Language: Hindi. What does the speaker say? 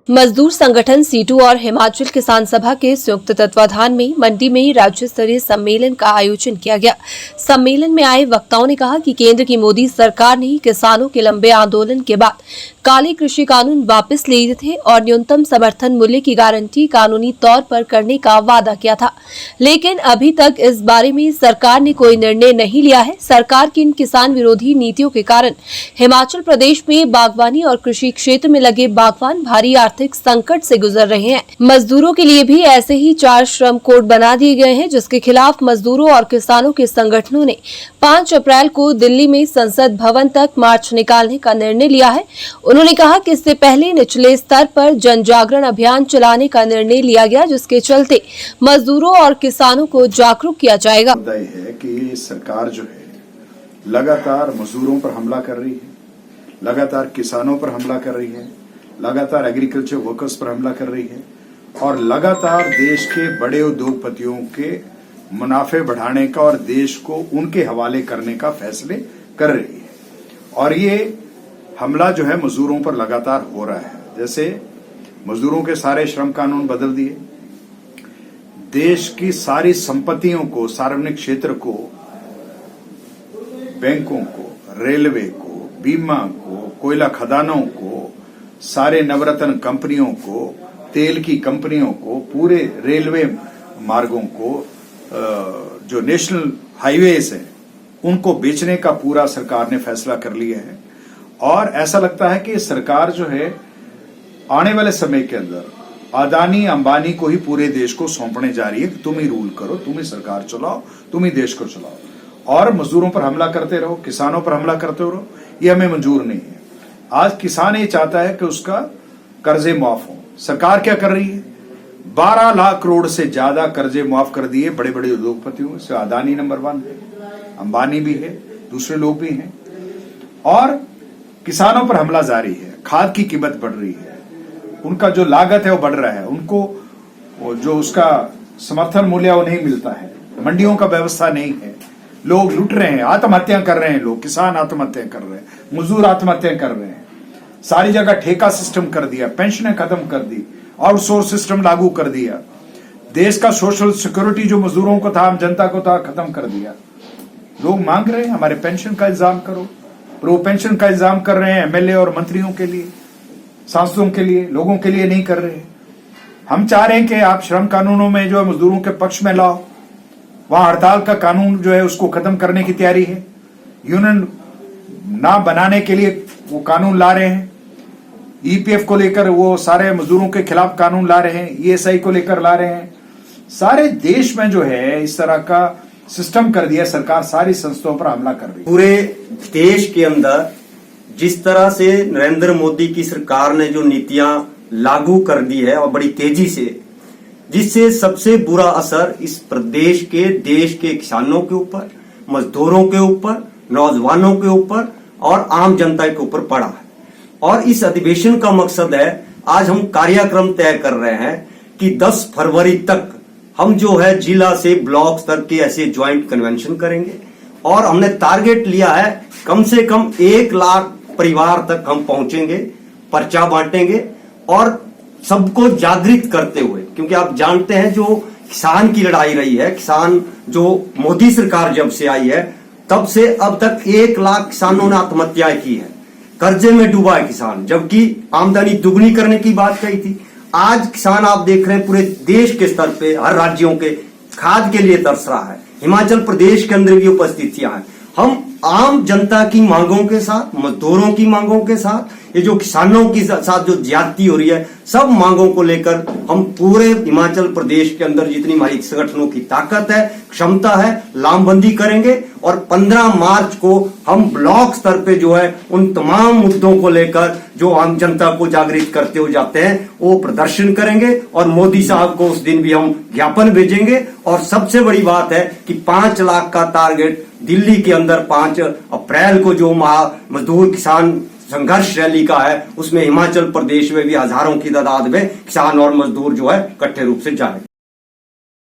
मजदूर संगठन सीटू और हिमाचल किसान सभा के संयुक्त तत्वाधान में मंडी में राज्य स्तरीय सम्मेलन का आयोजन किया गया। सम्मेलन में आए वक्ताओं ने कहा कि केंद्र की मोदी सरकार ने किसानों के लंबे आंदोलन के बाद काले कृषि कानून वापस ले लिए थे और न्यूनतम समर्थन मूल्य की गारंटी कानूनी तौर पर करने का वादा किया था, लेकिन अभी तक इस बारे में सरकार ने कोई निर्णय नहीं लिया है। सरकार की इन किसान विरोधी नीतियों के कारण हिमाचल प्रदेश में बागवानी और कृषि क्षेत्र में लगे बागवान भारी आर्थिक संकट से गुजर रहे हैं। मजदूरों के लिए भी ऐसे ही 4 श्रम कोड बना दिए गए हैं, जिसके खिलाफ मजदूरों और किसानों के संगठनों ने 5 अप्रैल को दिल्ली में संसद भवन तक मार्च निकालने का निर्णय लिया है। उन्होंने कहा कि इससे पहले निचले स्तर पर जन जागरण अभियान चलाने का निर्णय लिया गया, जिसके चलते मजदूरों और किसानों को जागरूक किया जाएगा। है कि सरकार जो है लगातार मजदूरों पर हमला कर रही है, लगातार किसानों पर हमला कर रही है, लगातार एग्रीकल्चर वर्कर्स पर हमला कर रही है और लगातार देश के बड़े उद्योगपतियों के मुनाफे बढ़ाने का और देश को उनके हवाले करने का फैसले कर रही है। और ये हमला जो है मजदूरों पर लगातार हो रहा है। जैसे मजदूरों के सारे श्रम कानून बदल दिए, देश की सारी संपत्तियों को, सार्वजनिक क्षेत्र को, बैंकों को, रेलवे को, बीमा को, कोयला खदानों को, सारे नवरत्न कंपनियों को, तेल की कंपनियों को, पूरे रेलवे मार्गों को, जो नेशनल हाईवेज हैं, उनको बेचने का पूरा सरकार ने फैसला कर लिया है। और ऐसा लगता है कि सरकार जो है आने वाले समय के अंदर अदानी अंबानी को ही पूरे देश को सौंपने जा रही है कि तुम ही रूल करो, तुम ही सरकार चलाओ, तुम ही देश को चलाओ और मजदूरों पर हमला करते रहो, किसानों पर हमला करते रहो। ये हमें मंजूर नहीं है। आज किसान ये चाहता है कि उसका कर्जे माफ हो। सरकार क्या कर रही है? 12 लाख करोड़ से ज्यादा कर्जे माफ कर दिए बड़े बड़े उद्योगपतियों से। अदानी नंबर 1 है, अंबानी भी है, दूसरे लोग भी हैं। और किसानों पर हमला जारी है। खाद की कीमत बढ़ रही है, उनका जो लागत है वो बढ़ रहा है, उनको जो उसका समर्थन मूल्य वो नहीं मिलता है, मंडियों का व्यवस्था नहीं है, लोग लुट रहे हैं, आत्महत्या कर रहे हैं, लोग किसान आत्महत्या कर रहे हैं, मजदूर आत्महत्या कर रहे हैं। सारी जगह ठेका सिस्टम कर दिया, पेंशनें खत्म कर दी, आउटसोर्स सिस्टम लागू कर दिया, देश का सोशल सिक्योरिटी जो मजदूरों को था, आम जनता को था, खत्म कर दिया। लोग मांग रहे हैं हमारे पेंशन का इंतजाम करो, पर वो पेंशन का इंतजाम कर रहे हैं एमएलए और मंत्रियों के लिए, सांसदों के लिए, लोगों के लिए नहीं कर रहे। हम चाह रहे हैं कि आप श्रम कानूनों में जो है मजदूरों के पक्ष में लाओ। वहां हड़ताल का कानून जो है उसको खत्म करने की तैयारी है, यूनियन ना बनाने के लिए वो कानून ला रहे हैं। ईपीएफ को लेकर वो सारे मजदूरों के खिलाफ कानून ला रहे हैं, ईएसआई को लेकर ला रहे हैं। सारे देश में जो है इस तरह का सिस्टम कर दिया, सरकार सारी संस्थाओं पर हमला कर रही है। पूरे देश के अंदर जिस तरह से नरेंद्र मोदी की सरकार ने जो नीतियां लागू कर दी है और बड़ी तेजी से, जिससे सबसे बुरा असर इस प्रदेश के, देश के किसानों के ऊपर, मजदूरों के ऊपर, नौजवानों के ऊपर और आम जनता के ऊपर पड़ा है। और इस अधिवेशन का मकसद है, आज हम कार्यक्रम तय कर रहे हैं कि 10 फरवरी तक हम जो है जिला से ब्लॉक स्तर के ऐसे ज्वाइंट कन्वेंशन करेंगे और हमने टारगेट लिया है कम से कम 1 लाख परिवार तक हम पहुंचेंगे, पर्चा बांटेंगे और सबको जागृत करते हुए, क्योंकि आप जानते हैं जो किसान की लड़ाई रही है, किसान जो मोदी सरकार जब से आई है तब से अब तक 1 लाख किसानों ने आत्महत्याएं की है, कर्जे में डूबा है किसान, जबकि आमदनी दुगनी करने की बात कही थी। आज किसान आप देख रहे हैं पूरे देश के स्तर पे हर राज्यों के खाद के लिए तरस रहा है। हिमाचल प्रदेश के अंदर भी उपस्थितियां हैं। हम आम जनता की मांगों के साथ, मजदूरों की मांगों के साथ, ये जो किसानों के साथ जो ज्यादती हो रही है, सब मांगों को लेकर हम पूरे हिमाचल प्रदेश के अंदर जितनी हमारी संगठनों की ताकत है, क्षमता है, लामबंदी करेंगे और 15 मार्च को हम ब्लॉक स्तर पे जो है उन तमाम मुद्दों को लेकर जो आम जनता को जागृत करते हुए जाते हैं वो प्रदर्शन करेंगे और मोदी साहब को उस दिन भी हम ज्ञापन भेजेंगे। और सबसे बड़ी बात है कि 5 लाख का टारगेट दिल्ली के अंदर 5 अप्रैल को जो मजदूर किसान संघर्ष रैली का है, उसमें हिमाचल प्रदेश में भी हजारों की तादाद में किसान और मजदूर जो है इकट्ठे रूप से जाएंगे।